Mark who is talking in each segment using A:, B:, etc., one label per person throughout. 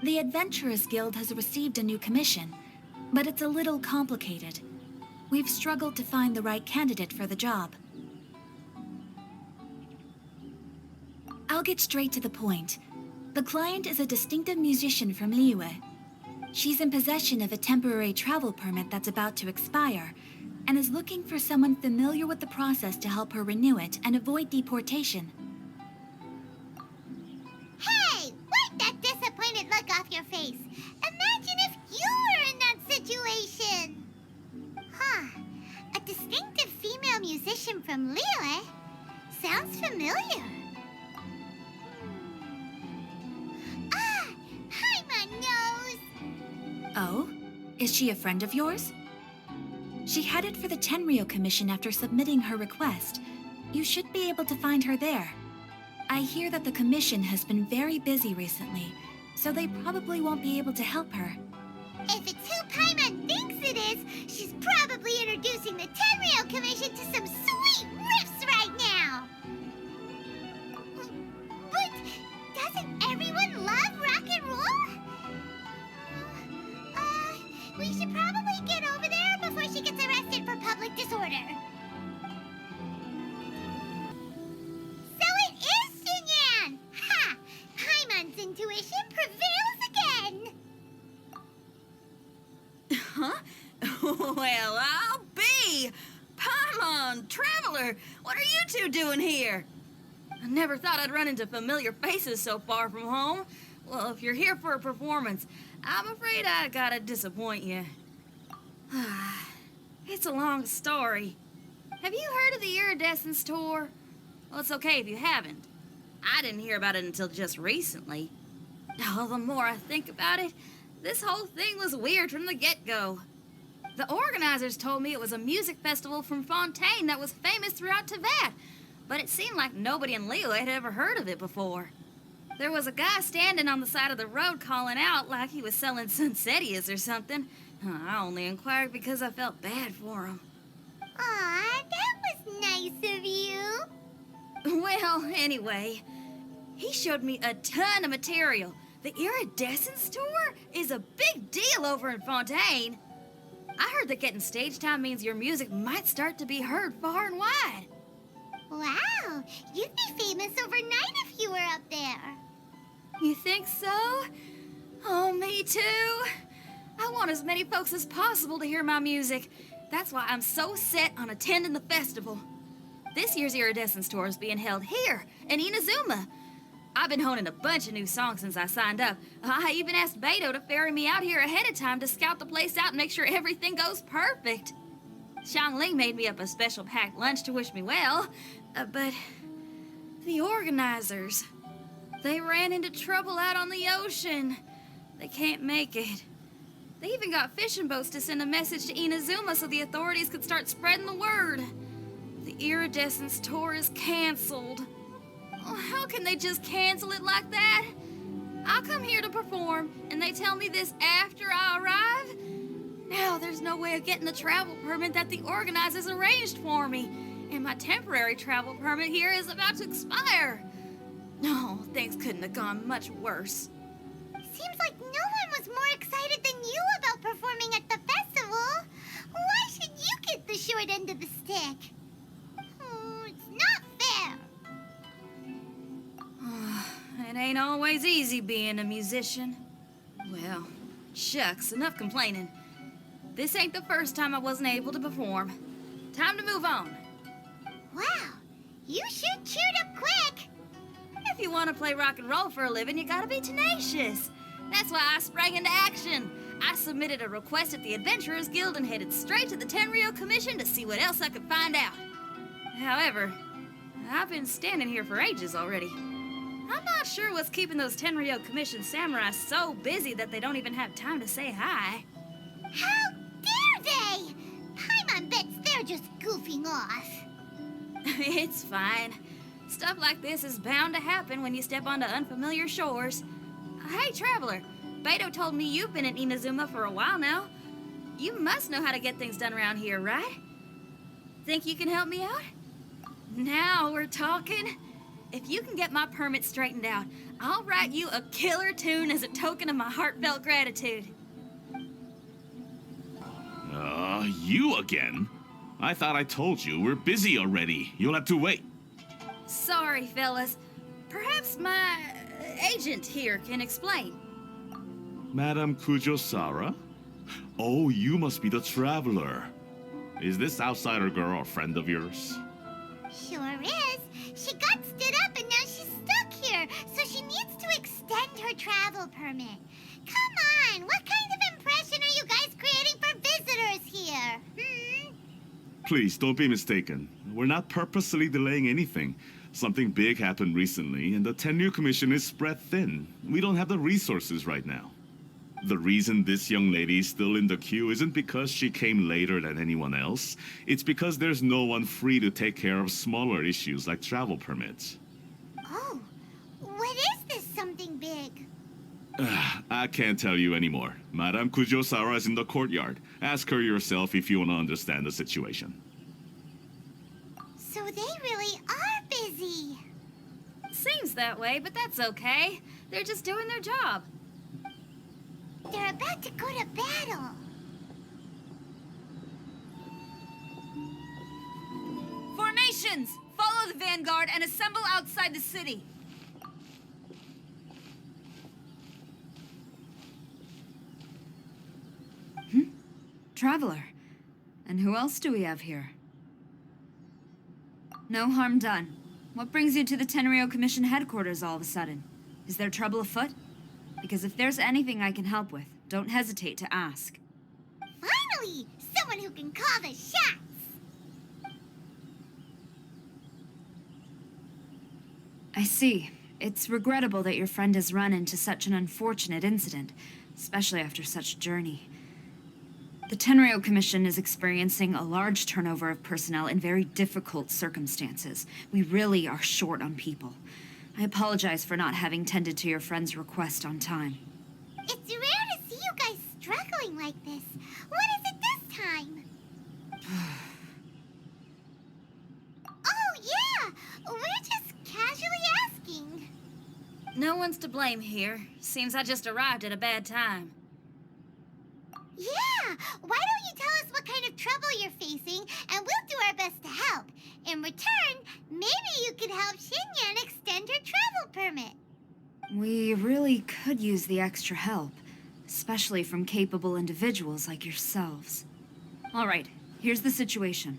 A: The Adventurers Guild has received a new commission, but it's a little complicated. We've struggled to find the right candidate for the job. I'll get straight to the point. The client is a distinctive musician from Liyue. She's in possession of a temporary travel permit that's about to expire, and is looking for someone familiar with the process to help her renew it and avoid deportation.
B: Hey! Wipe that disappointed look off your face! Imagine if you were in that situation! Huh. A distinctive female musician from Liyue? Sounds familiar. Ah! Paimon knows!
A: Oh? Is she a friend of yours? She headed for the Tenryou Commission after submitting her request. You should be able to find her there. I hear that the commission has been very busy recently, so they probably won't be able to help her.
B: If it's who Paimon thinks it is, she's probably introducing the Tenryou Commission to some sweet riffs right now! But doesn't everyone love rock and roll? We should probably get over there before she gets arrested for public disorder. So it is Xinyan! Ha! Paimon's intuition prevails again!
C: Huh? Well, I'll be! Paimon, Traveler, what are you two doing here? I never thought I'd run into familiar faces so far from home. Well, if you're here for a performance, I'm afraid I gotta disappoint you. It's a long story. Have you heard of the Iridescence Tour? Well, it's okay if you haven't. I didn't hear about it until just recently. Oh, the more I think about it, this whole thing was weird from the get-go. The organizers told me it was a music festival from Fontaine that was famous throughout Teyvat, but it seemed like nobody in Liyue had ever heard of it before. There was a guy standing on the side of the road calling out like he was selling Sunsetias or something. I only inquired because I felt bad for him.
B: Aw, that was nice of you.
C: Well, anyway, he showed me a ton of material. The Iridescence Tour is a big deal over in Fontaine. I heard that getting stage time means your music might start to be heard far and wide.
B: Wow, you'd be famous overnight if you were up there.
C: You think so? Oh, me too. I want as many folks as possible to hear my music. That's why I'm so set on attending the festival. This year's Iridescence Tour is being held here in Inazuma. I've been honing a bunch of new songs since I signed up. I even asked Beto to ferry me out here ahead of time to scout the place out and make sure everything goes perfect. Xiangling made me up a special packed lunch to wish me well, but the organizers, they ran into trouble out on the ocean. They can't make it. They even got fishing boats to send a message to Inazuma so the authorities could start spreading the word. The Iridescence Tour is canceled. Oh, how can they just cancel it like that? I'll come here to perform, and they tell me this after I arrive? Now there's no way of getting the travel permit that the organizers arranged for me, and my temporary travel permit here is about to expire. No, things couldn't have gone much worse.
B: Seems like no one was more excited than you about performing at the festival. Why should you get the short end of the stick? It's not fair.
C: It ain't always easy being a musician. Well, shucks, enough complaining. This ain't the first time I wasn't able to perform. Time to move on.
B: Wow, you sure chewed up quick.
C: If you want to play rock and roll for a living, you gotta be tenacious. That's why I sprang into action. I submitted a request at the Adventurers Guild and headed straight to the Tenryou Commission to see what else I could find out. However, I've been standing here for ages already. I'm not sure what's keeping those Tenryou Commission samurai so busy that they don't even have time to say hi.
B: How dare they? Paimon bets they're just goofing off.
C: It's fine. Stuff like this is bound to happen when you step onto unfamiliar shores. Hey, Traveler, Beto told me you've been in Inazuma for a while now. You must know how to get things done around here, right? Think you can help me out? Now we're talking. if you can get my permit straightened out, I'll write you a killer tune as a token of my heartfelt gratitude.
D: You again? I thought I told you we're busy already. You'll have to wait.
C: Sorry, fellas. Perhaps my agent here can explain.
D: Madame Kujosara? Oh, you must be the traveler. Is this outsider girl a friend of yours?
B: Sure is. She got stood up and now she's stuck here, so she needs to extend her travel permit. Come on, what kind of impression are you guys creating for visitors here?
D: Please, don't be mistaken. We're not purposely delaying anything. Something big happened recently, and the tenure commission is spread thin. We don't have the resources right now. The reason this young lady is still in the queue isn't because she came later than anyone else. It's because there's no one free to take care of smaller issues like travel permits.
B: Oh, what is this something big?
D: I can't tell you anymore. Madame Kujosara is in the courtyard. Ask her yourself if you want to understand the situation.
B: So they really are busy.
C: Seems that way, but that's okay. They're just doing their job.
B: They're about to go to battle.
C: Formations! Follow the vanguard and assemble outside the city. Traveler. And who else do we have here? No harm done. What brings you to the Tenryo Commission headquarters all of a sudden? Is there trouble afoot? Because if there's anything I can help with, don't hesitate to ask.
B: Finally, someone who can call the shots.
C: I see. It's regrettable that your friend has run into such an unfortunate incident, especially after such a journey. The Tenryo Commission is experiencing a large turnover of personnel in very difficult circumstances. We really are short on people. I apologize for not having tended to your friend's request on time.
B: It's rare to see you guys struggling like this. What is it this time? Oh, yeah! We're just casually asking.
C: No one's to blame here. Seems I just arrived at a bad time.
B: Yeah! Why don't you tell us what kind of trouble you're facing, and we'll do our best to help. In return, maybe you could help Xinyan extend her travel permit.
C: We really could use the extra help, especially from capable individuals like yourselves. All right, here's the situation.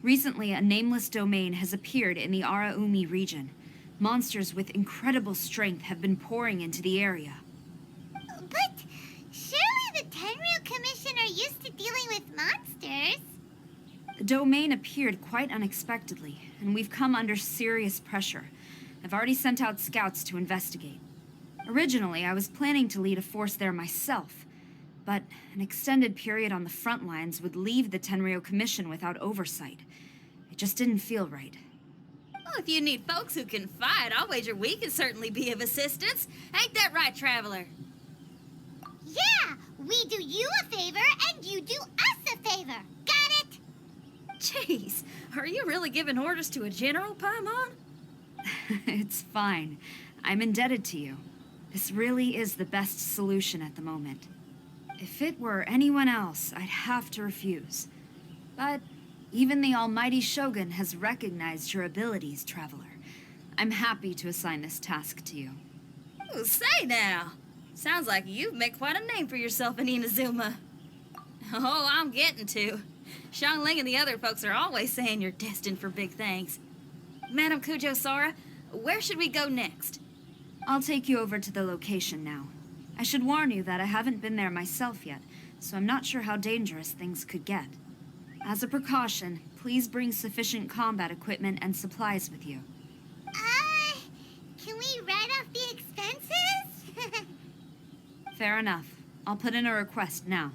C: Recently, a nameless domain has appeared in the Araumi region. Monsters with incredible strength have been pouring into the area.
B: But surely the Tenryu Commission are used to dealing with monsters.
C: The domain appeared quite unexpectedly, and we've come under serious pressure. I've already sent out scouts to investigate. Originally, I was planning to lead a force there myself, but an extended period on the front lines would leave the Tenryo Commission without oversight. It just didn't feel right. Well, if you need folks who can fight, I'll wager we can certainly be of assistance. Ain't that right, Traveler?
B: Yeah, we do you a favor and you do us a favor. Got it?
C: Jeez, are you really giving orders to a general, Paimon? It's fine. I'm indebted to you. This really is the best solution at the moment. If it were anyone else, I'd have to refuse. But even the almighty Shogun has recognized your abilities, Traveler. I'm happy to assign this task to you. Ooh, say now! Sounds like you've made quite a name for yourself in Inazuma. Oh, I'm getting to. Xiangling and the other folks are always saying you're destined for big things. Madame Kujosara, where should we go next? I'll take you over to the location now. I should warn you that I haven't been there myself yet, so I'm not sure how dangerous things could get. As a precaution, please bring sufficient combat equipment and supplies with you.
B: Can we write off the expenses?
C: Fair enough. I'll put in a request now.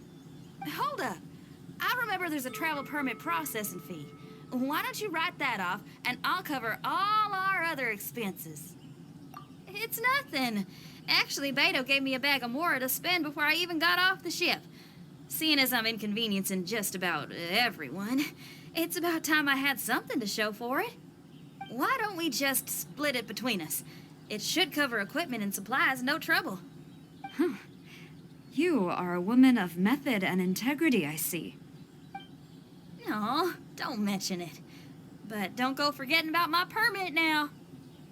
C: Hold up. I remember there's a travel permit processing fee. Why don't you write that off, and I'll cover all our other expenses? It's nothing. Actually, Beto gave me a bag of Mora to spend before I even got off the ship. Seeing as I'm inconveniencing just about everyone, it's about time I had something to show for it. Why don't we just split it between us? It should cover equipment and supplies, no trouble.
E: You are a woman of method and integrity, I see.
C: No, don't mention it. But don't go forgetting about my permit now.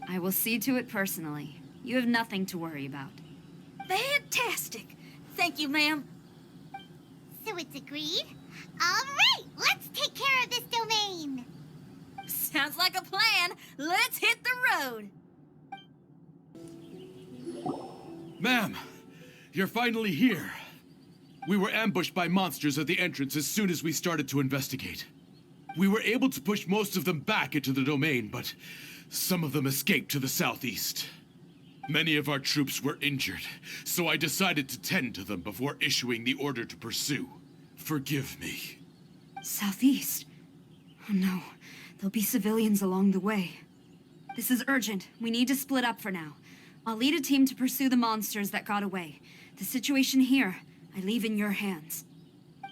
E: I will see to it personally. You have nothing to worry about.
C: Fantastic. Thank you, ma'am.
B: So it's agreed? All right, let's take care of this domain.
C: Sounds like a plan. Let's hit the road.
F: Ma'am, you're finally here. We were ambushed by monsters at the entrance as soon as we started to investigate. We were able to push most of them back into the domain, but some of them escaped to the southeast. Many of our troops were injured, so I decided to tend to them before issuing the order to pursue. Forgive me.
E: Southeast? Oh no, there'll be civilians along the way. This is urgent. We need to split up for now. I'll lead a team to pursue the monsters that got away. The situation here, I leave in your hands.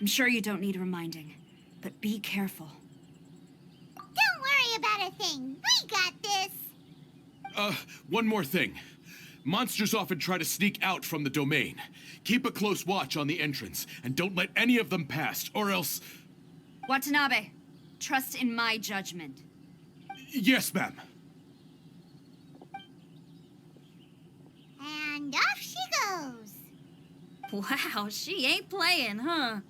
E: I'm sure you don't need reminding, but be careful.
B: Don't worry about a thing. We got this.
F: One more thing. Monsters often try to sneak out from the domain. Keep a close watch on the entrance, and don't let any of them pass, or else...
E: Watanabe, trust in my judgment.
F: Yes, ma'am.
B: And off she goes.
C: Wow, she ain't playing, huh?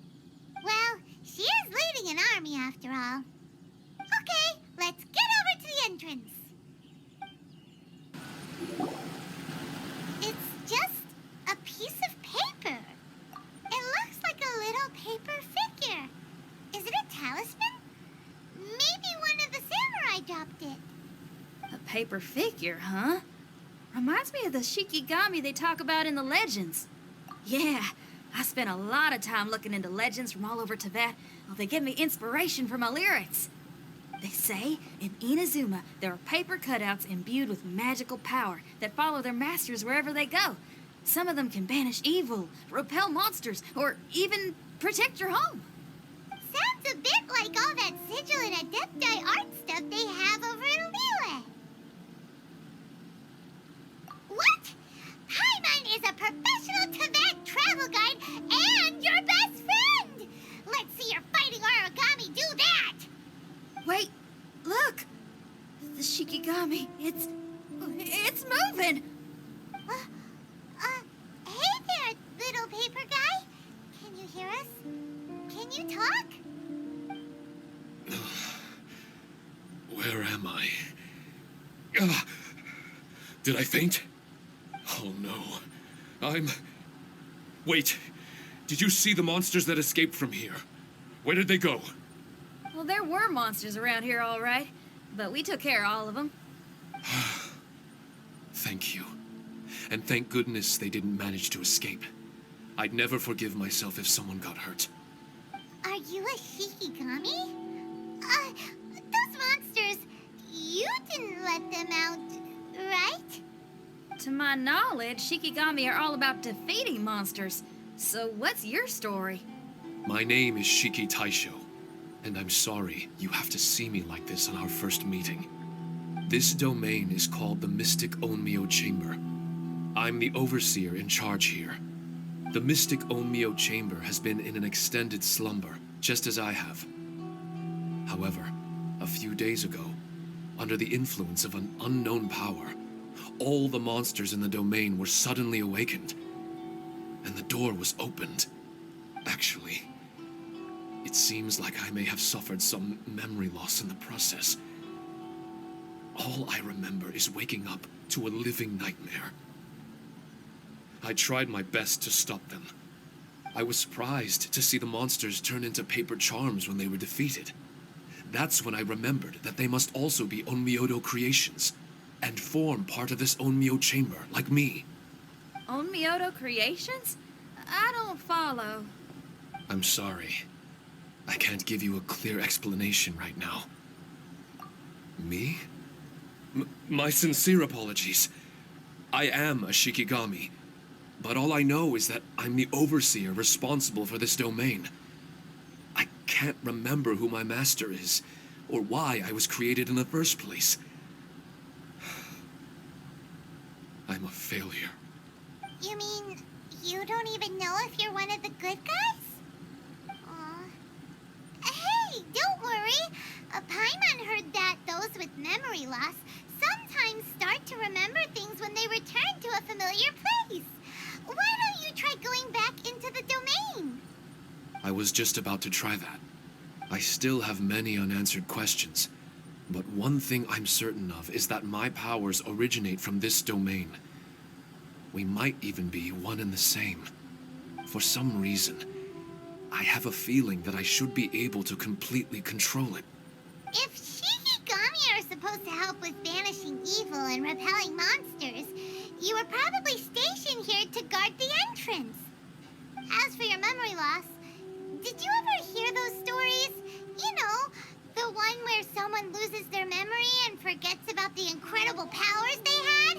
B: Well, she is leading an army after all. Okay, let's get over to the entrance. It's just a piece of paper. It looks like a little paper figure. Is it a talisman? Maybe one of the samurai dropped it.
C: A paper figure, huh? Reminds me of the Shikigami they talk about in the legends. Yeah, I spent a lot of time looking into legends from all over Tibet. Well, they give me inspiration for my lyrics. They say in Inazuma there are paper cutouts imbued with magical power that follow their masters wherever they go. Some of them can banish evil, repel monsters, or even protect your home.
B: Sounds a bit like all that sigil and adepti art stuff they have over in Liyue. What? Paimon is a professional Tibet travel guide and your best friend! Let's see your fighting origami do that!
C: Wait, look! The Shikigami, it's moving!
B: Hey there, little paper guy. Can you hear us? Can you talk?
G: Where am I? Did I faint? Oh no. Wait. Did you see the monsters that escaped from here? Where did they go?
C: Well, there were monsters around here, all right. But we took care of all of them.
G: Thank you. And thank goodness they didn't manage to escape. I'd never forgive myself if someone got hurt.
B: Are you a Shikigami? Those monsters, you didn't let them out, right?
C: To my knowledge, Shikigami are all about defeating monsters. So what's your story?
G: My name is Shiki Taisho, and I'm sorry you have to see me like this on our first meeting. This domain is called the Mystic Onmyo Chamber. I'm the overseer in charge here. The Mystic Onmyo Chamber has been in an extended slumber, just as I have. However, a few days ago, under the influence of an unknown power, all the monsters in the domain were suddenly awakened, and the door was opened. Actually, it seems like I may have suffered some memory loss in the process. All I remember is waking up to a living nightmare. I tried my best to stop them. I was surprised to see the monsters turn into paper charms when they were defeated. That's when I remembered that they must also be Onmyodo creations, and form part of this Onmyo chamber, like me.
C: Onmyodo creations? I don't follow.
G: I'm sorry. I can't give you a clear explanation right now. Me? My sincere apologies. I am a Shikigami, but all I know is that I'm the overseer responsible for this domain. I can't remember who my master is, or why I was created in the first place. I'm a failure.
B: You mean you don't even know if you're one of the good guys? Aw. Hey, don't worry. Paimon heard that those with memory loss sometimes start to remember things when they return to a familiar place. Why don't you try going back into the domain?
G: I was just about to try that. I still have many unanswered questions, but one thing I'm certain of is that my powers originate from this domain. We might even be one and the same. For some reason, I have a feeling that I should be able to completely control it.
B: If Shikigami are supposed to help with banishing evil and repelling monsters, you were probably stationed here to guard the entrance. As for your memory loss, did you ever hear those stories? You know, the one where someone loses their memory and forgets about the incredible powers they had?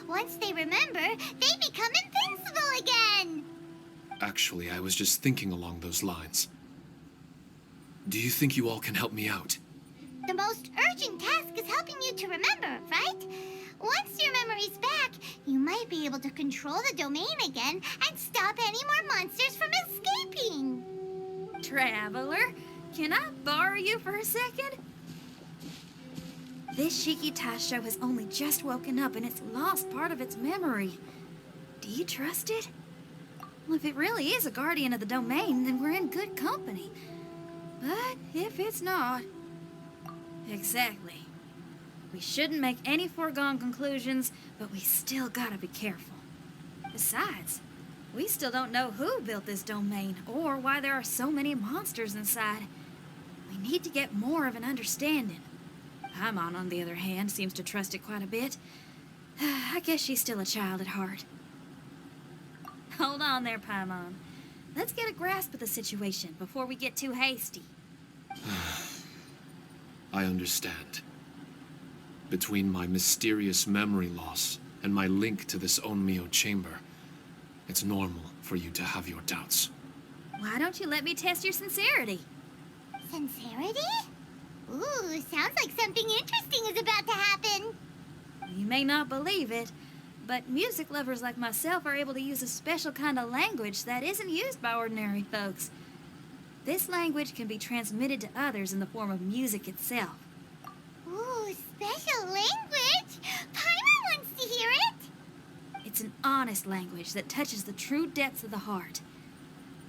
B: Once they remember, they become invincible again!
G: Actually, I was just thinking along those lines. Do you think you all can help me out?
B: The most urgent task is helping you to remember, right? Once your memory's back, you might be able to control the domain again and stop any more monsters from escaping.
C: Traveler, can I borrow you for a second? This Shiki Taisho has only just woken up and it's lost part of its memory. Do you trust it? Well, if it really is a guardian of the domain, then we're in good company. But if it's not... Exactly. We shouldn't make any foregone conclusions, but we still gotta be careful. Besides, we still don't know who built this domain or why there are so many monsters inside. We need to get more of an understanding. Paimon, on the other hand, seems to trust it quite a bit. I guess she's still a child at heart. Hold on there, Paimon. Let's get a grasp of the situation before we get too hasty.
G: I understand. Between my mysterious memory loss and my link to this Onmyo chamber, it's normal for you to have your doubts.
C: Why don't you let me test your sincerity?
B: Sincerity? Ooh, sounds like something interesting is about to happen.
C: You may not believe it, but music lovers like myself are able to use a special kind of language that isn't used by ordinary folks. This language can be transmitted to others in the form of music itself.
B: Ooh, special language? Paimon wants to hear it.
C: It's an honest language that touches the true depths of the heart.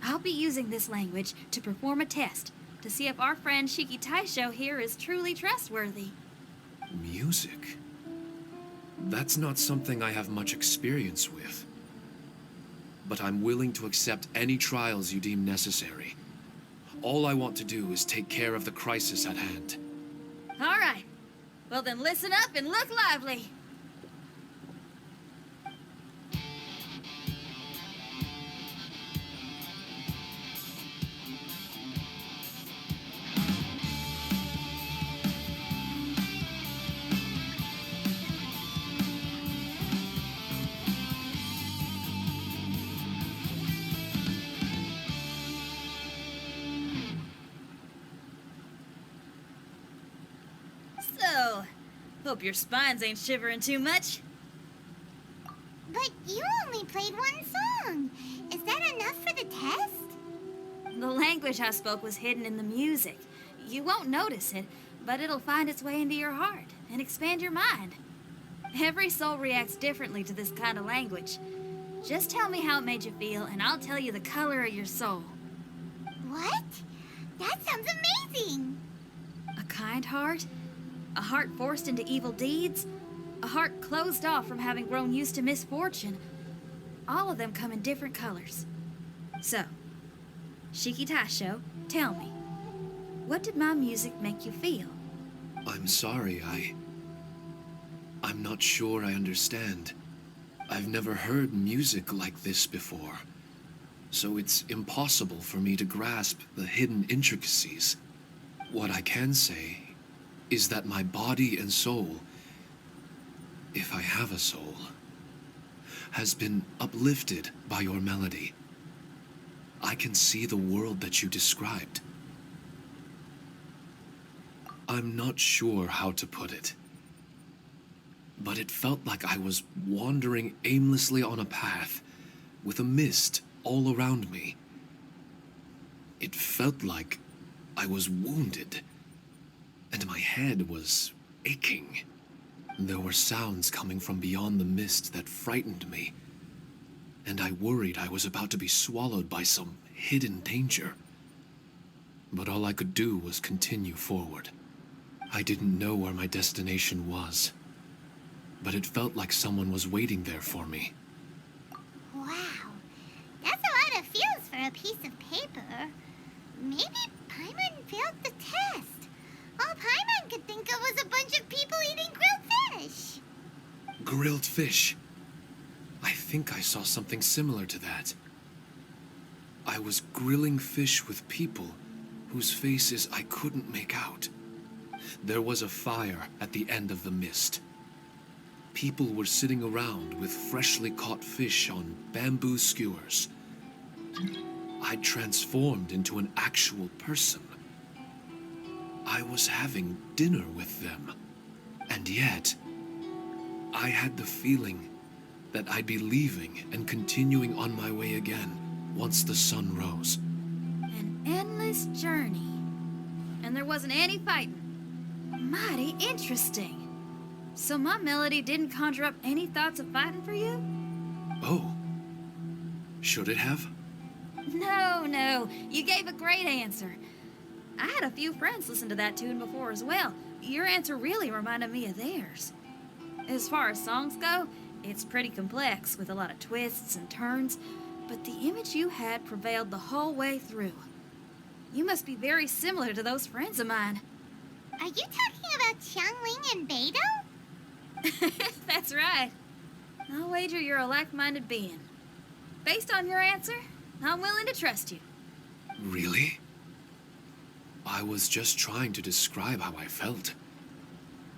C: I'll be using this language to perform a test to see if our friend Shiki Taisho here is truly trustworthy.
G: Music? That's not something I have much experience with. But I'm willing to accept any trials you deem necessary. All I want to do is take care of the crisis at hand.
C: All right. Well, then listen up and look lively. So, hope your spines ain't shivering too much.
B: But you only played one song. Is that enough for the test?
C: The language I spoke was hidden in the music. You won't notice it, but it'll find its way into your heart and expand your mind. Every soul reacts differently to this kind of language. Just tell me how it made you feel, and I'll tell you the color of your soul.
B: What? That sounds amazing.
C: A kind heart? A heart forced into evil deeds? A heart closed off from having grown used to misfortune? All of them come in different colors. So, Shiki Taisho, tell me, what did my music make you feel?
G: I'm sorry, I'm not sure I understand. I've never heard music like this before, so it's impossible for me to grasp the hidden intricacies. What I can say is that my body and soul, if I have a soul, has been uplifted by your melody. I can see the world that you described. I'm not sure how to put it, but it felt like I was wandering aimlessly on a path with a mist all around me. It felt like I was wounded, and my head was aching. There were sounds coming from beyond the mist that frightened me, and I worried I was about to be swallowed by some hidden danger. But all I could do was continue forward. I didn't know where my destination was, but it felt like someone was waiting there for me.
B: Wow, that's a lot of feels for a piece of paper. Maybe Paimon failed the test. All Paimon could think of was a bunch of people eating grilled fish.
G: Grilled fish. I think I saw something similar to that. I was grilling fish with people whose faces I couldn't make out. There was a fire at the end of the mist. People were sitting around with freshly caught fish on bamboo skewers. I'd transformed into an actual person. I was having dinner with them. And yet, I had the feeling that I'd be leaving and continuing on my way again once the sun rose.
C: An endless journey. And there wasn't any fighting. Mighty interesting. So my melody didn't conjure up any thoughts of fighting for you?
G: Oh. Should it have?
C: No. You gave a great answer. I had a few friends listen to that tune before as well. Your answer really reminded me of theirs. As far as songs go, it's pretty complex with a lot of twists and turns, but the image you had prevailed the whole way through. You must be very similar to those friends of mine.
B: Are you talking about Xiangling and Beidou?
C: That's right. I'll wager you're a like-minded being. Based on your answer, I'm willing to trust you.
G: Really? I was just trying to describe how I felt.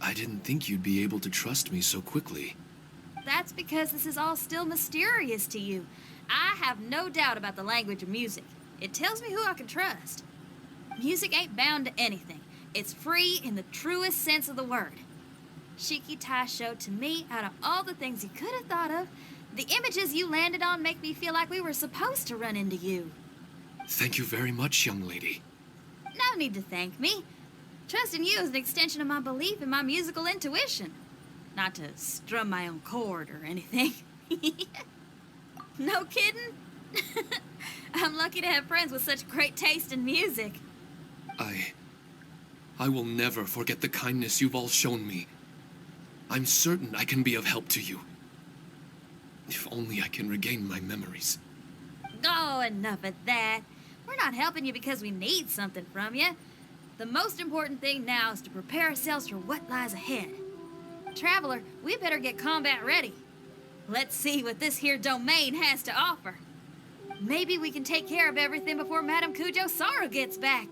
G: I didn't think you'd be able to trust me so quickly.
C: That's because this is all still mysterious to you. I have no doubt about the language of music. It tells me who I can trust. Music ain't bound to anything. It's free in the truest sense of the word. Shiki Taisho, to me, out of all the things you could have thought of, the images you landed on make me feel like we were supposed to run into you.
G: Thank you very much, young lady.
C: No need to thank me. Trusting you is an extension of my belief in my musical intuition. Not to strum my own chord or anything. No kidding? I'm lucky to have friends with such great taste in music.
G: I will never forget the kindness you've all shown me. I'm certain I can be of help to you. If only I can regain my memories.
C: Oh, enough of that. We're not helping you because we need something from you. The most important thing now is to prepare ourselves for what lies ahead. Traveler, we better get combat ready. Let's see what this here domain has to offer. Maybe we can take care of everything before Madame Kujo Sara gets back.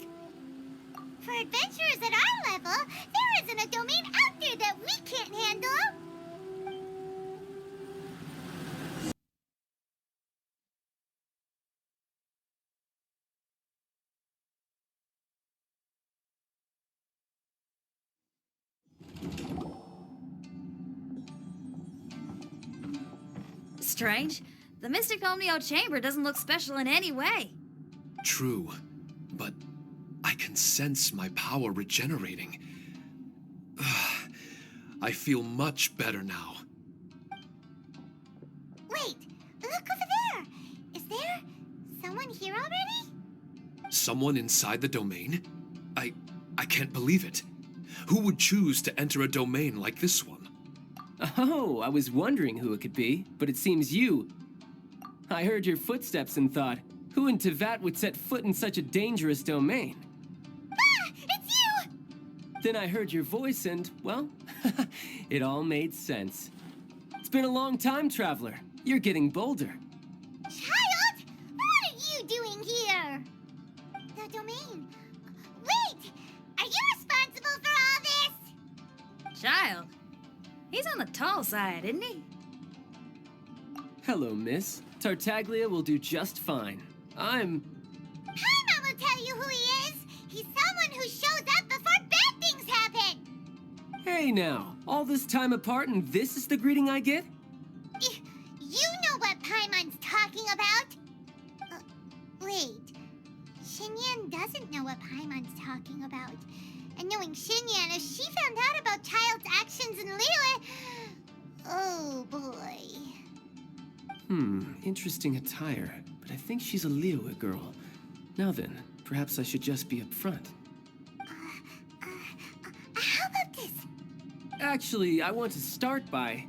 B: For adventurers at our level, there isn't a domain out there that we can't handle.
C: Strange. The Mystic Omnio Chamber doesn't look special in any way.
G: True, but I can sense my power regenerating. I feel much better now.
B: Wait, look over there. Is there someone here already?
G: Someone inside the domain? I can't believe it. Who would choose to enter a domain like this one?
H: Oh, I was wondering who it could be, but it seems you. I heard your footsteps and thought, who in Tevat would set foot in such a dangerous domain?
B: Ah, it's you!
H: Then I heard your voice and, well, it all made sense. It's been a long time, Traveler. You're getting bolder.
B: Child, what are you doing here? The domain. Wait, are you responsible for all this?
C: Child. He's on the tall side, isn't he?
H: Hello, miss. Tartaglia will do just fine.
B: Paimon will tell you who he is. He's someone who shows up before bad things happen.
H: Hey now, all this time apart and this is the greeting I get?
B: You know what Paimon's talking about? Wait. Xinyan doesn't know what Paimon's talking about. And knowing Xinyan, if she found out about Child's actions in Liyue... Oh, boy.
H: Interesting attire. But I think she's a Liyue girl. Now then, perhaps I should just be upfront.
B: How about this?
H: Actually, I want to start by...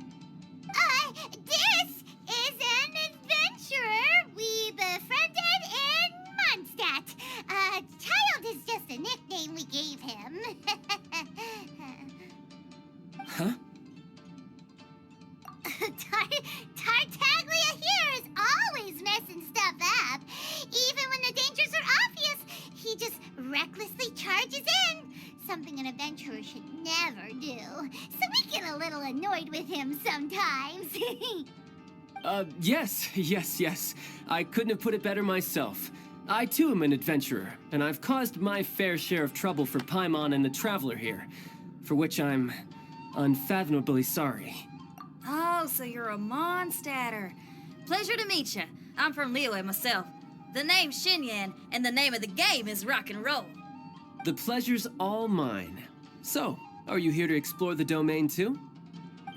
B: This is an adventurer we befriended in Mondstadt. Child is just a nickname we gave him.
H: Huh?
B: Tartaglia here is always messing stuff up. Even when the dangers are obvious, he just recklessly charges in. Something an adventurer should never do. So we get a little annoyed with him sometimes.
H: Yes. I couldn't have put it better myself. I too am an adventurer, and I've caused my fair share of trouble for Paimon and the Traveler here, for which I'm unfathomably sorry.
C: Oh, so you're a Mondstadter. Pleasure to meet you. I'm from Liyue myself. The name's Xinyan, and the name of the game is rock and roll.
H: The pleasure's all mine. So, are you here to explore the domain too?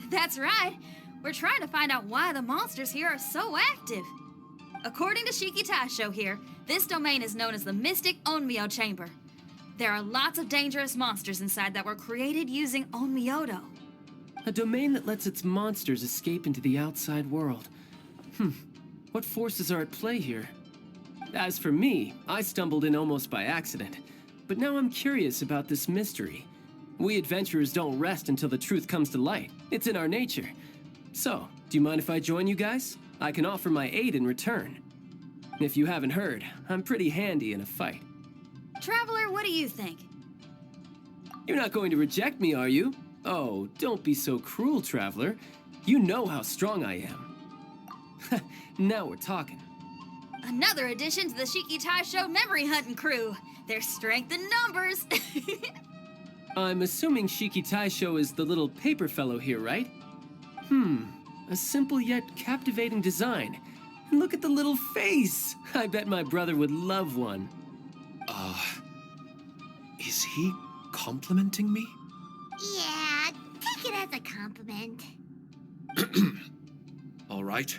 C: That's right. We're trying to find out why the monsters here are so active. According to Shiki Taisho here, this domain is known as the Mystic Onmyo Chamber. There are lots of dangerous monsters inside that were created using Onmyodo.
H: A domain that lets its monsters escape into the outside world. What forces are at play here? As for me, I stumbled in almost by accident. But now I'm curious about this mystery. We adventurers don't rest until the truth comes to light. It's in our nature. So, do you mind if I join you guys? I can offer my aid in return. If you haven't heard, I'm pretty handy in a fight.
C: Traveler, what do you think?
H: You're not going to reject me, are you? Oh, don't be so cruel, Traveler. You know how strong I am. Now we're talking.
C: Another addition to the Shiki Taisho memory hunting crew. There's strength in numbers.
H: I'm assuming Shiki Taisho is the little paper fellow here, right? A simple yet captivating design. And look at the little face! I bet my brother would love one.
G: Is he complimenting me?
B: Yeah, take it as a compliment.
G: All right.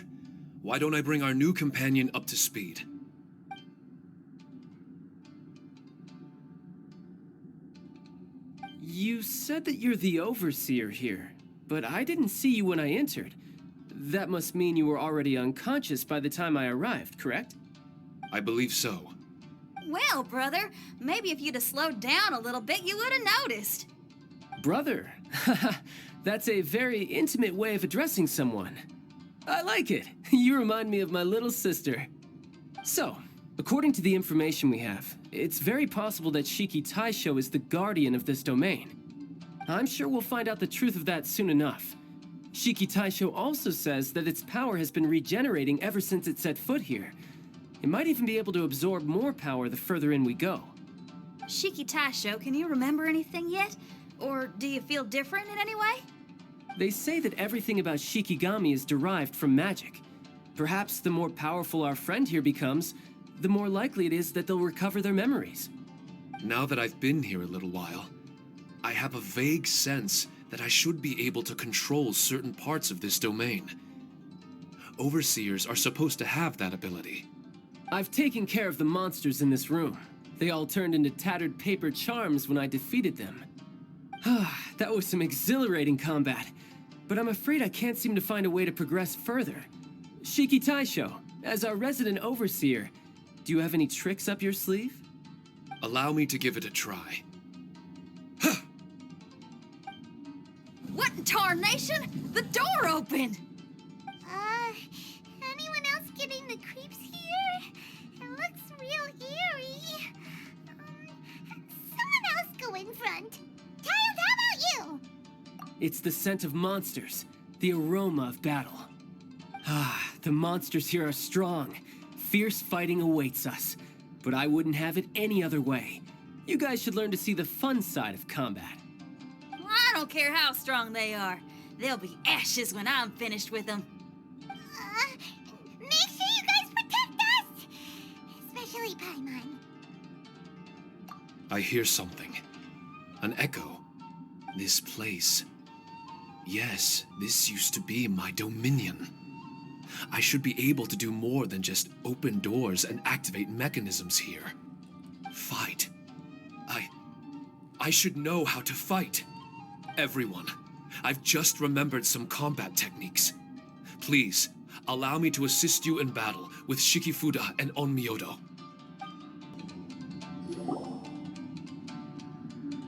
G: Why don't I bring our new companion up to speed?
H: You said that you're the overseer here, but I didn't see you when I entered. That must mean you were already unconscious by the time I arrived, correct?
G: I believe so.
C: Well, brother, maybe if you'd have slowed down a little bit, you would have noticed.
H: Brother? That's a very intimate way of addressing someone. I like it. You remind me of my little sister. So, according to the information we have, it's very possible that Shiki Taisho is the guardian of this domain. I'm sure we'll find out the truth of that soon enough. Shiki Taisho also says that its power has been regenerating ever since it set foot here. It might even be able to absorb more power the further in we go.
C: Shiki Taisho, can you remember anything yet? Or do you feel different in any way?
H: They say that everything about Shikigami is derived from magic. Perhaps the more powerful our friend here becomes, the more likely it is that they'll recover their memories.
G: Now that I've been here a little while, I have a vague sense that I should be able to control certain parts of this domain. Overseers are supposed to have that ability.
H: I've taken care of the monsters in this room. They all turned into tattered paper charms when I defeated them. That was some exhilarating combat, but I'm afraid I can't seem to find a way to progress further. Shiki Taisho, as our resident overseer, do you have any tricks up your sleeve?
G: Allow me to give it a try.
C: What in tarnation? The door opened!
B: Anyone else getting the creeps here? It looks real eerie. Someone else go in front. Child, how about you?
H: It's the scent of monsters, the aroma of battle. The monsters here are strong. Fierce fighting awaits us. But I wouldn't have it any other way. You guys should learn to see the fun side of combat.
C: I don't care how strong they are. They'll be ashes when I'm finished with them.
B: Make sure you guys protect us! Especially Paimon.
G: I hear something. An echo. This place. Yes, this used to be my dominion. I should be able to do more than just open doors and activate mechanisms here. Fight. I should know how to fight. Everyone, I've just remembered some combat techniques. Please, allow me to assist you in battle with Shikifuda and Onmyodo.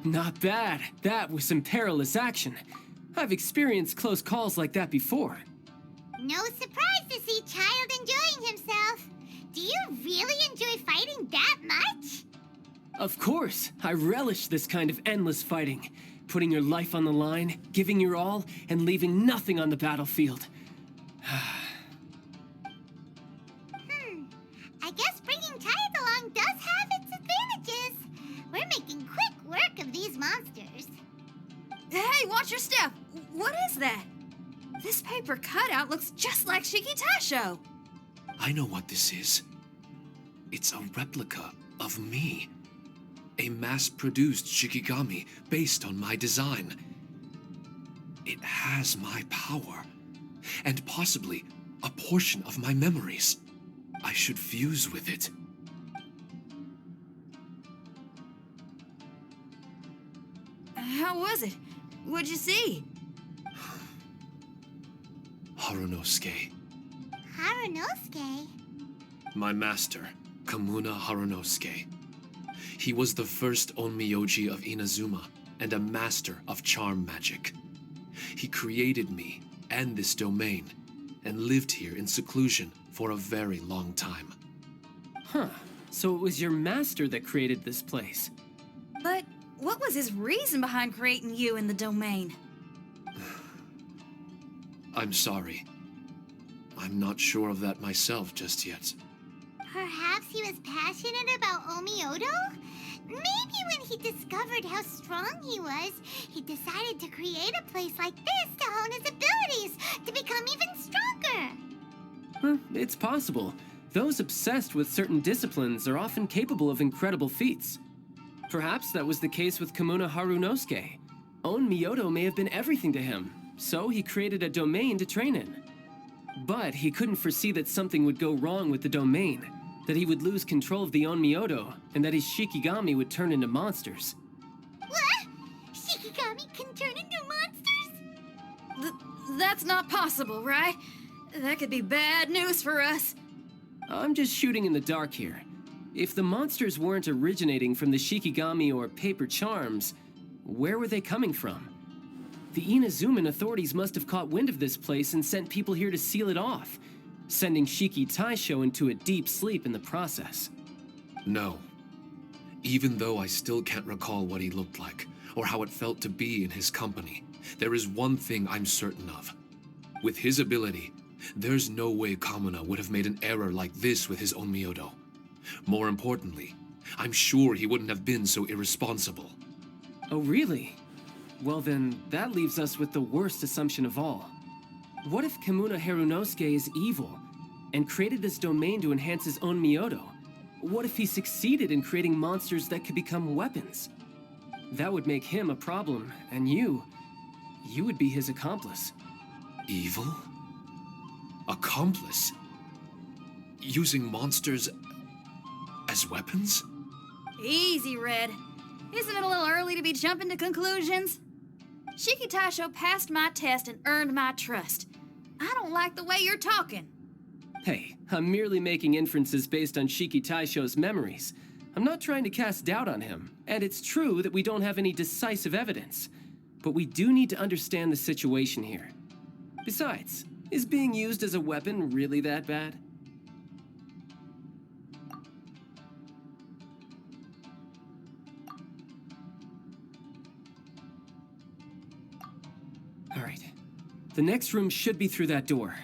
H: Not bad. That was some perilous action. I've experienced close calls like that before.
B: No surprise to see Child enjoying himself. Do you really enjoy fighting that much?
H: Of course, I relish this kind of endless fighting. Putting your life on the line, giving your all, and leaving nothing on the battlefield.
B: I guess bringing Child along does have its advantages. We're making quick work of these monsters.
C: Hey, watch your step. What is that? This paper cutout looks just like Shiki Taisho.
G: I know what this is. It's a replica of me. A mass-produced Shikigami based on my design. It has my power, and possibly a portion of my memories. I should fuse with it.
C: How was it? What'd you see?
G: Harunosuke.
B: Harunosuke?
G: My master, Kamuna Harunosuke. He was the first Onmyoji of Inazuma and a master of charm magic. He created me and this domain and lived here in seclusion for a very long time.
H: Huh. So it was your master that created this place.
C: But what was his reason behind creating you in the domain?
G: I'm sorry. I'm not sure of that myself just yet.
B: Perhaps he was passionate about Onmyodo? Maybe when he discovered how strong he was, he decided to create a place like this to hone his abilities, to become even stronger.
H: It's possible. Those obsessed with certain disciplines are often capable of incredible feats. Perhaps that was the case with Kamuna Harunosuke. Onmyodo may have been everything to him, so he created a domain to train in. But he couldn't foresee that something would go wrong with the domain, that he would lose control of the Onmyodo, and that his Shikigami would turn into monsters.
B: What? Shikigami can turn into monsters?
C: That's not possible, right? That could be bad news for us.
H: I'm just shooting in the dark here. If the monsters weren't originating from the Shikigami or paper charms, where were they coming from? The Inazuman authorities must have caught wind of this place and sent people here to seal it off, sending Shiki Taisho into a deep sleep in the process.
G: No. Even though I still can't recall what he looked like, or how it felt to be in his company, there is one thing I'm certain of. With his ability, there's no way Kamuna would have made an error like this with his Onmyodo. More importantly, I'm sure he wouldn't have been so irresponsible.
H: Oh, really? Well then, that leaves us with the worst assumption of all. What if Kamuna Harunosuke is evil, and created this domain to enhance his own Myodo? What if he succeeded in creating monsters that could become weapons? That would make him a problem, and you would be his accomplice.
G: Evil? Accomplice? Using monsters as weapons?
C: Easy, Red. Isn't it a little early to be jumping to conclusions? Shiki Taisho passed my test and earned my trust. I don't like the way you're talking.
H: Hey, I'm merely making inferences based on Shiki Taisho's memories. I'm not trying to cast doubt on him, and it's true that we don't have any decisive evidence. But we do need to understand the situation here. Besides, is being used as a weapon really that bad? All right. The next room should be through that door.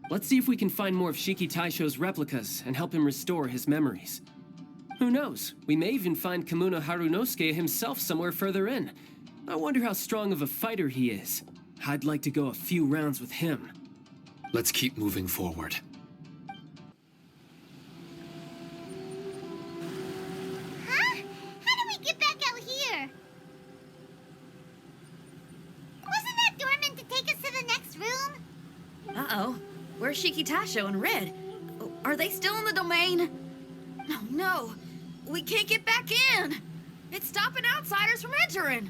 H: Let's see if we can find more of Shiki Taisho's replicas and help him restore his memories. Who knows? We may even find Kamuna Harunosuke himself somewhere further in. I wonder how strong of a fighter he is. I'd like to go a few rounds with him.
G: Let's keep moving forward.
B: Huh? How do we get back out here? Wasn't that door meant to take us to the next room?
C: Uh-oh. Where's Shiki Taisho and Red? Are they still in the domain? Oh, no. We can't get back in. It's stopping outsiders from entering.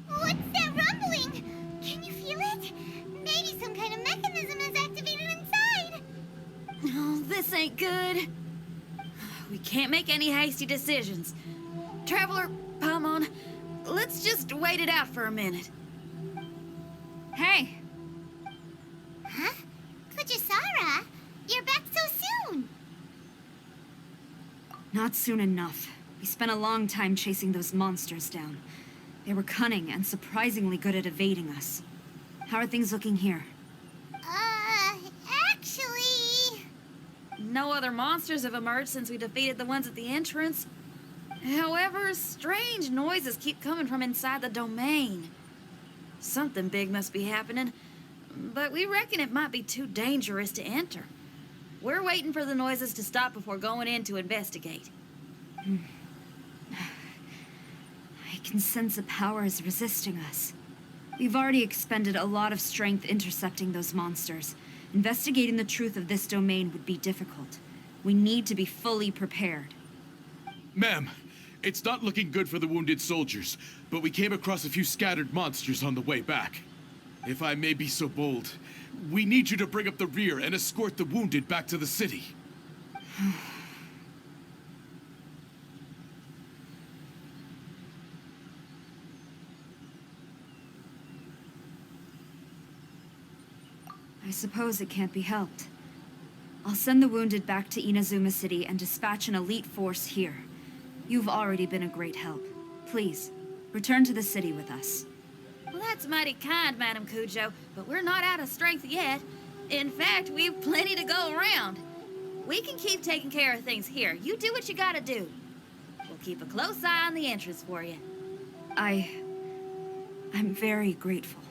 B: What's that rumbling? Can you feel it? Maybe some kind of mechanism is activated inside.
C: Oh, this ain't good. We can't make any hasty decisions. Traveler, Paimon, let's just wait it out for a minute.
E: Hey,
B: Huh? Kujisara, you're back so soon.
E: not soon enough. We spent a long time chasing those monsters down. They were cunning and surprisingly good at evading us. How are things looking here?
B: Actually...
C: No other monsters have emerged since we defeated the ones at the entrance. However, strange noises keep coming from inside the domain. Something big must be happening, but we reckon it might be too dangerous to enter. We're waiting for the noises to stop before going in to investigate.
E: I can sense a power is resisting us. We've already expended a lot of strength intercepting those monsters. Investigating the truth of this domain would be difficult. We need to be fully prepared.
F: Ma'am, it's not looking good for the wounded soldiers, but we came across a few scattered monsters on the way back. If I may be so bold, we need you to bring up the rear and escort the wounded back to the city.
E: I suppose it can't be helped. I'll send the wounded back to Inazuma City and dispatch an elite force here. You've already been a great help. Please, return to the city with us.
C: Well, that's mighty kind, Madam Cujo, but we're not out of strength yet. In fact, we've plenty to go around. We can keep taking care of things here. You do what you gotta do. We'll keep a close eye on the entrance for you.
E: I'm very grateful.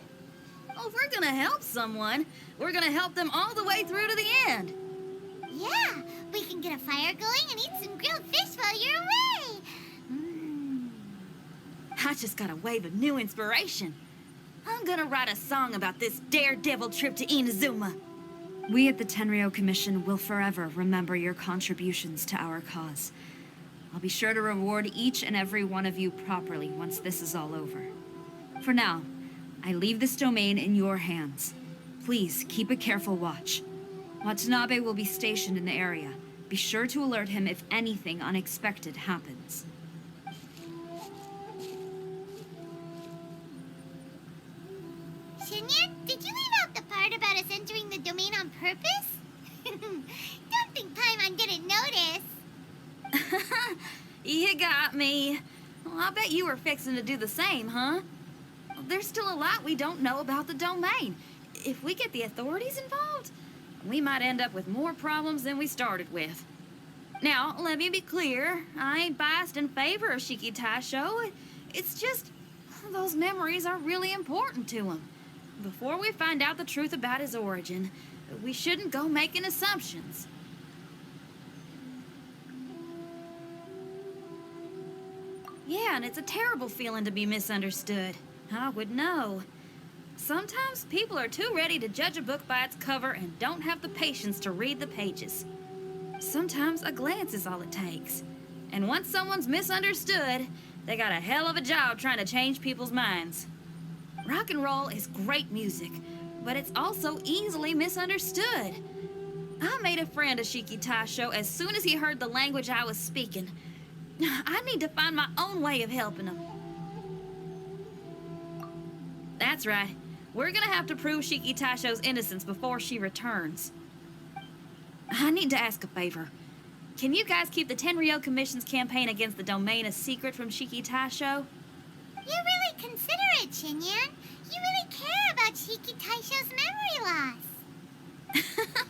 C: Oh, if we're gonna help someone, we're gonna help them all the way through to the end.
B: Yeah, we can get a fire going and eat some grilled fish while you're away.
C: I just got a wave of new inspiration. I'm gonna write a song about this daredevil trip to Inazuma.
E: We at the Tenryou Commission will forever remember your contributions to our cause. I'll be sure to reward each and every one of you properly once this is all over. For now, I leave this domain in your hands. Please keep a careful watch. Watanabe will be stationed in the area. Be sure to alert him if anything unexpected happens.
B: Shinyan, did you leave out the part about us entering the domain on purpose? Don't think Paimon didn't notice.
C: You got me. Well, I bet you were fixing to do the same, huh? There's still a lot we don't know about the domain. If we get the authorities involved, we might end up with more problems than we started with. Now, let me be clear. I ain't biased in favor of Shiki Taisho. It's just, those memories are really important to him. Before we find out the truth about his origin, we shouldn't go making assumptions. Yeah, and it's a terrible feeling to be misunderstood. I would know. Sometimes people are too ready to judge a book by its cover and don't have the patience to read the pages. Sometimes a glance is all it takes. And once someone's misunderstood, they got a hell of a job trying to change people's minds. Rock and roll is great music, but it's also easily misunderstood. I made a friend of Shiki Taisho as soon as he heard the language I was speaking. I need to find my own way of helping him. That's right. We're gonna have to prove Shiki Taisho's innocence before she returns. I need to ask a favor. Can you guys keep the Tenryou Commission's campaign against the domain a secret from Shiki Taisho?
B: You're really considerate, Shinyan. You really care about Shiki Taisho's memory loss.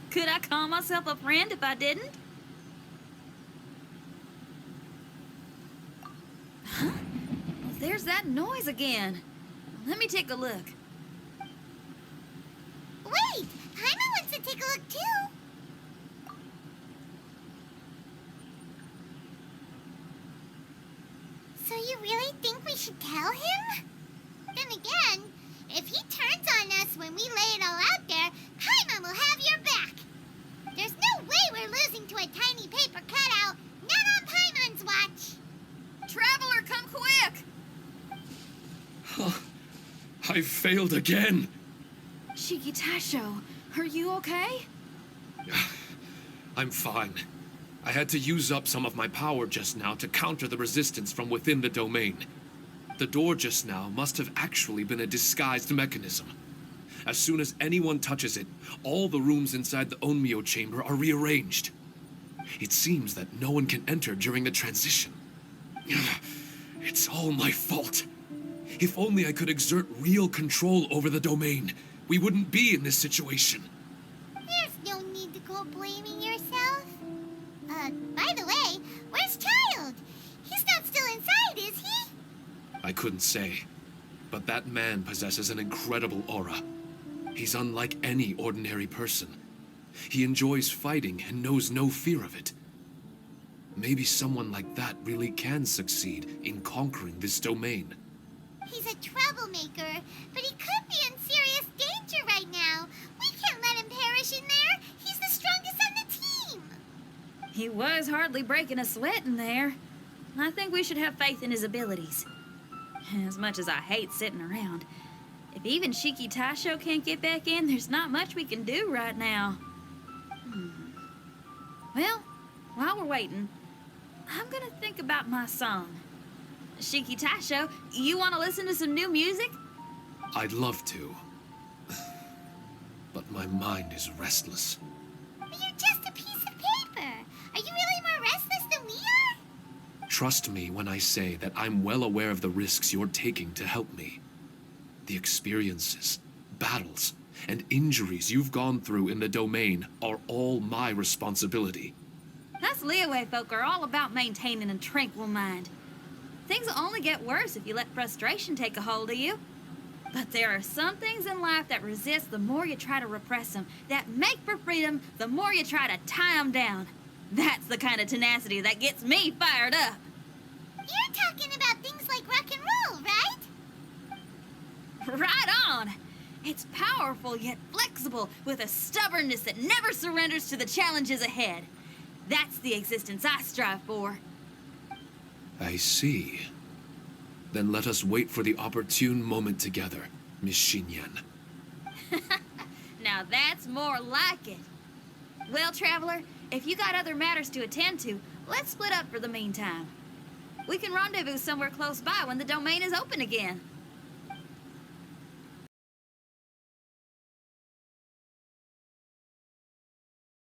C: Could I call myself a friend if I didn't? Huh? there's that noise again. Let me take a look.
B: Wait! Paimon wants to take a look too! So you really think we should tell him? Then again, if he turns on us when we lay it all out there, Paimon will have your back! There's no way we're losing to a tiny paper cutout, not on Paimon's watch!
C: Traveler, come quick!
G: I failed again.
C: Shiki Taisho, are you okay?
G: I'm fine. I had to use up some of my power just now to counter the resistance from within the domain. The door just now must have actually been a disguised mechanism. As soon as anyone touches it, all the rooms inside the Onmyo chamber are rearranged. It seems that no one can enter during the transition. It's all my fault. If only I could exert real control over the domain, we wouldn't be in this situation.
B: There's no need to go blaming yourself. By the way, where's Child? He's not still inside, is he?
G: I couldn't say, but that man possesses an incredible aura. He's unlike any ordinary person. He enjoys fighting and knows no fear of it. Maybe someone like that really can succeed in conquering this domain.
B: He's a troublemaker, but he could be in serious danger right now. We can't let him perish in there. He's the strongest on the team.
C: He was hardly breaking a sweat in there. I think we should have faith in his abilities. As much as I hate sitting around, if even Shiki Taisho can't get back in, there's not much we can do right now. Well, while we're waiting, I'm gonna think about my song. Shiki Taisho, you want to listen to some new music?
G: I'd love to. But my mind is restless.
B: But you're just a piece of paper. Are you really more restless than we are?
G: Trust me when I say that I'm well aware of the risks you're taking to help me. The experiences, battles, and injuries you've gone through in the domain are all my responsibility.
C: Us Liyue folk are all about maintaining a tranquil mind. Things will only get worse if you let frustration take a hold of you. But there are some things in life that resist the more you try to repress them, that make for freedom the more you try to tie them down. That's the kind of tenacity that gets me fired up.
B: You're talking about things like rock and roll, right?
C: Right on! It's powerful yet flexible, with a stubbornness that never surrenders to the challenges ahead. That's the existence I strive for.
G: I see. Then let us wait for the opportune moment together, Miss Xinyan.
C: Now that's more like it. Well, Traveler, if you got other matters to attend to, let's split up for the meantime. We can rendezvous somewhere close by when the domain is open again.